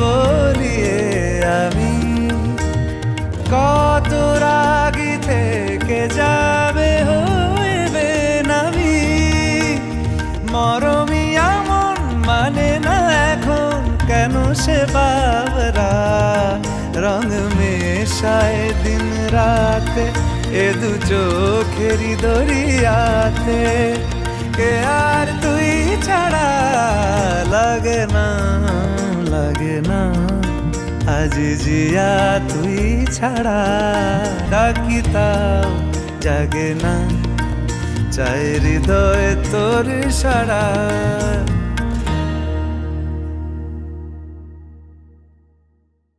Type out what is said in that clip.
বলিয়ে আমি কত রাগি থেকে যাবে হইবে নামি মরমি এমন মানে না এখন কেন সে বাবরা রং মেশায় দিন রাতে এ দু চোখেরি দরিয়াতে কে আর তুই ছাড়া লাগে না আজ জিয়া তুই ছাড়া ডাকি তাও জাগে না চাই হৃদয় তোর সারা।